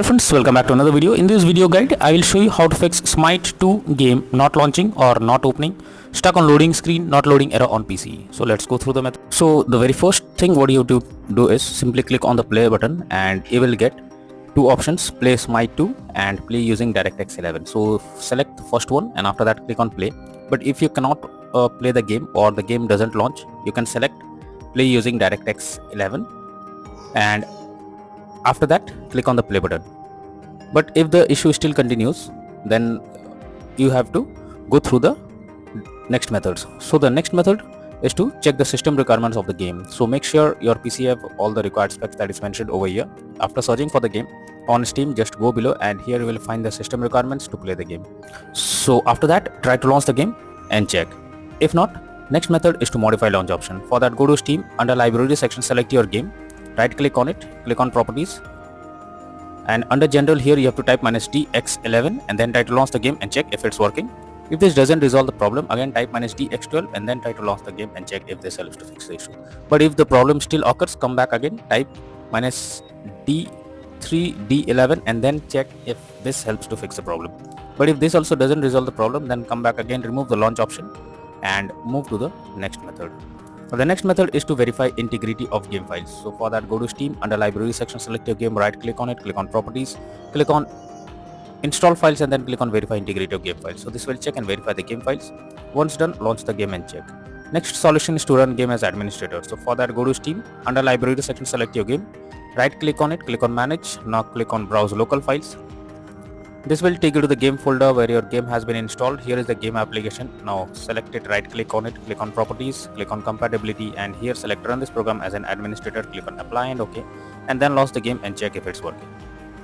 Friends, welcome back to another video. In this video guide, I will show you how to fix SMITE 2 game not launching or not opening, stuck on loading screen, not loading error on PC. So let's go through the method. So the very first thing what you have to do is simply click on the play button and you will get two options, play SMITE 2 and play using DirectX 11. So select the first one and after that click on play. But if you cannot play the game or the game doesn't launch, you can select play using DirectX 11 and after that click on the play button. But if the issue still continues, then you have to go through the next methods. So the next method is to check the system requirements of the game. So make sure your PC have all the required specs that is mentioned over here. After searching for the game on Steam, just go below and here you will find the system requirements to play the game. So after that, try to launch the game and check. If not, next method is to modify launch option. For that, go to Steam, under library section, select your game, right click on it, click on properties, and under general here you have to type -dx11 and then try to launch the game and check if it's working. If this doesn't resolve the problem, again type -dx12 and then try to launch the game and check if this helps to fix the issue. But if the problem still occurs, come back again, type -d3d11 and then check if this helps to fix the problem. But if this also doesn't resolve the problem, then come back again, remove the launch option and move to the next method. The next method is to verify integrity of game files. So for that, go to Steam, under library section, select your game, right click on it, click on properties, click on install files and then click on verify integrity of game files. So this will check and verify the game files. Once done, launch the game and check. Next solution is to run game as administrator. So for that, go to Steam, under library section, select your game, right click on it, click on manage, now click on browse local files. This will take you to the game folder where your game has been installed. Here is the game application. Now select it, right click on it, click on properties, click on compatibility and here select run this program as an administrator, click on apply and OK and then launch the game and check if it's working.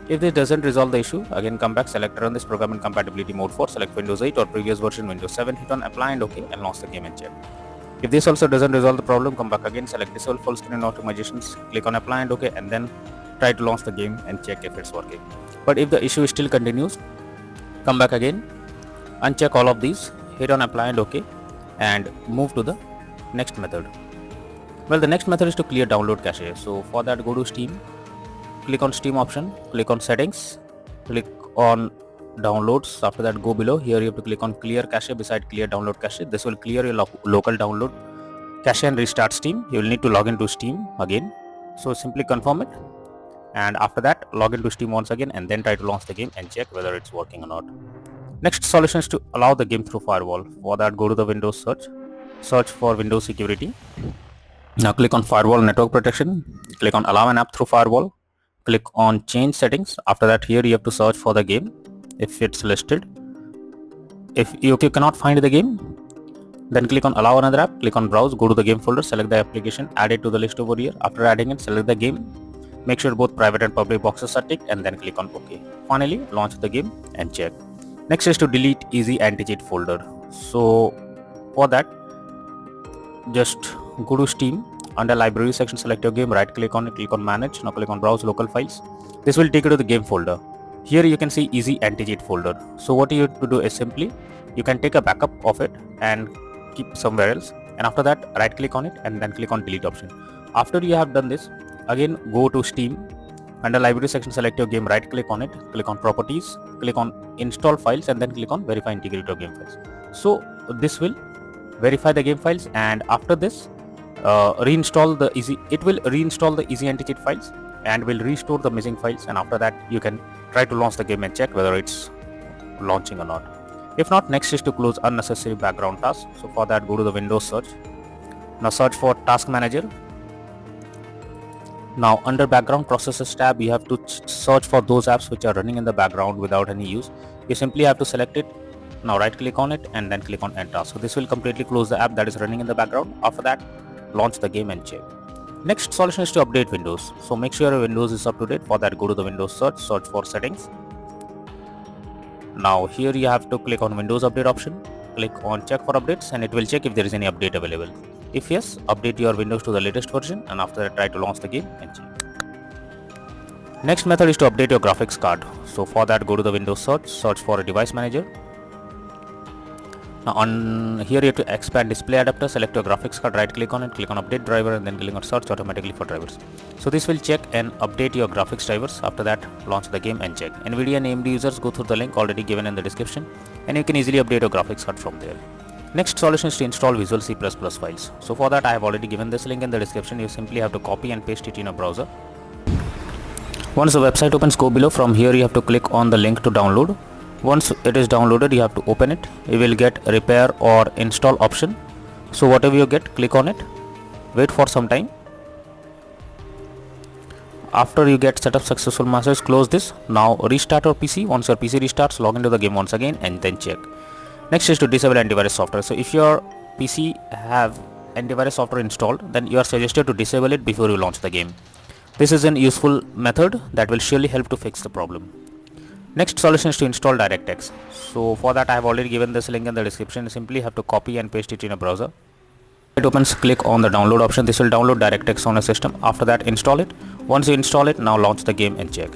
If this doesn't resolve the issue, again come back, select run this program in compatibility mode 4, select Windows 8 or previous version Windows 7, hit on apply and OK and launch the game and check. If this also doesn't resolve the problem, come back again, select disable full screen optimizations, click on apply and OK and then try to launch the game and check if it's working. But if the issue still continues, come back again, uncheck all of these, hit on apply and OK and move to the next method. Well, the next method is to clear download cache. So for that, go to Steam, click on Steam option, click on settings, click on downloads. After that, go below, here you have to click on clear cache beside clear download cache. This will clear your local download cache and restart Steam. You will need to log into Steam again. So simply confirm it. And after that, log into Steam once again and then try to launch the game and check whether it's working or not. Next solution is to allow the game through firewall. For that, go to the Windows search for Windows security. Now click on firewall network protection, click on allow an app through firewall, click on change settings. After that, here you have to search for the game if it's listed. If you cannot find the game, then click on allow another app, click on browse, go to the game folder, select the application, add it to the list over here. After adding it, select the game. Make sure both private and public boxes are ticked and then click on OK. Finally, launch the game and check. Next is to delete easy anti-cheat folder. So for that, just go to Steam, under library section, select your game, right click on it, click on manage, now click on browse local files. This will take you to the game folder. Here you can see easy anti-cheat folder. So what you have to do is simply, you can take a backup of it and keep somewhere else. And after that, right click on it and then click on delete option. After you have done this, again go to Steam, under library section, select your game, right click on it, click on properties, click on install files and then click on verify integrity of game files. So this will verify the game files and after this it will reinstall the easy anti-cheat files and will restore the missing files, and after that you can try to launch the game and check whether it's launching or not. If not, next is to close unnecessary background tasks. So for that, go to the Windows search. Now search for task manager. Now under background processes tab, you have to search for those apps which are running in the background without any use. You simply have to select it. Now right click on it and then click on enter. So this will completely close the app that is running in the background. After that, launch the game and check. Next solution is to update Windows. So make sure your Windows is up to date. For that, go to the Windows search for settings. Now here you have to click on Windows update option, click on check for updates and it will check if there is any update available. If yes, update your Windows to the latest version and after that try to launch the game and check. Next method is to update your graphics card. So for that, go to the Windows search for a device manager. Now on here you have to expand display adapter, select your graphics card, right click on it, click on update driver, and then click on search automatically for drivers. So this will check and update your graphics drivers. After that, launch the game and check. NVIDIA and AMD users, go through the link already given in the description, and you can easily update your graphics card from there. Next solution is to install Visual C++ files. So for that I have already given this link in the description. You simply have to copy and paste it in a browser. Once the website opens, go below. From here you have to click on the link to download. Once it is downloaded, you have to open it. You will get repair or install option. So whatever you get, click on it. Wait for some time. After you get setup successful message, close this. Now restart your PC. Once your PC restarts, log into the game once again and then check. Next is to disable antivirus software. So if your PC have antivirus software installed, then you are suggested to disable it before you launch the game. This is a useful method that will surely help to fix the problem. Next solution is to install DirectX. So for that I have already given this link in the description. You simply have to copy and paste it in a browser. It opens, click on the download option. This will download DirectX on a system. After that, install it. Once you install it, now launch the game and check.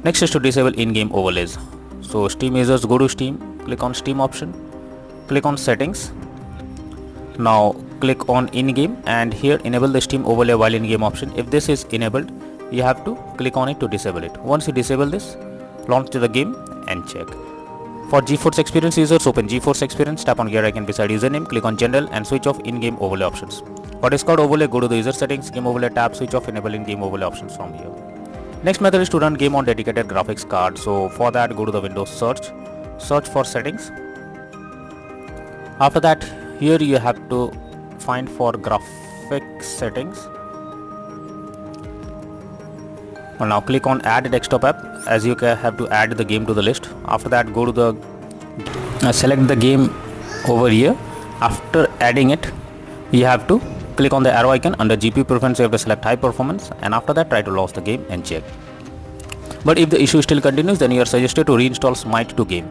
Next is to disable in-game overlays. So Steam users, go to Steam, click on Steam option, click on settings. Now click on in-game, and here enable the Steam overlay while in-game option. If this is enabled, you have to click on it to disable it. Once you disable this, launch the game and check. For GeForce Experience users, open GeForce Experience, tap on gear icon beside username, click on general and switch off in-game overlay options. For Discord overlay, go to the user settings, game overlay tab, switch off enable in-game overlay options from here. Next method is to run game on dedicated graphics card. So for that, go to the Windows search for settings. After that, here you have to find for graphics settings. And now click on add desktop app, as you have to add the game to the list. After that, go to the select the game over here. After adding it, you have to click on the arrow icon. Under GPU preference, you have to select high performance, and after that try to launch the game and check. But if the issue still continues, then you are suggested to reinstall SMITE to game.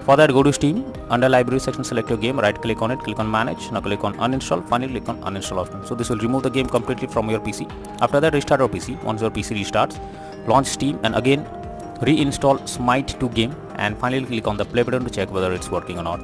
For that, go to Steam, under library section, select your game, right click on it, click on manage. Now click on uninstall, finally click on uninstall option. So this will remove the game completely from your PC. After that, restart your PC. Once your PC restarts, launch Steam and again reinstall SMITE to game, and finally click on the play button to check whether it's working or not.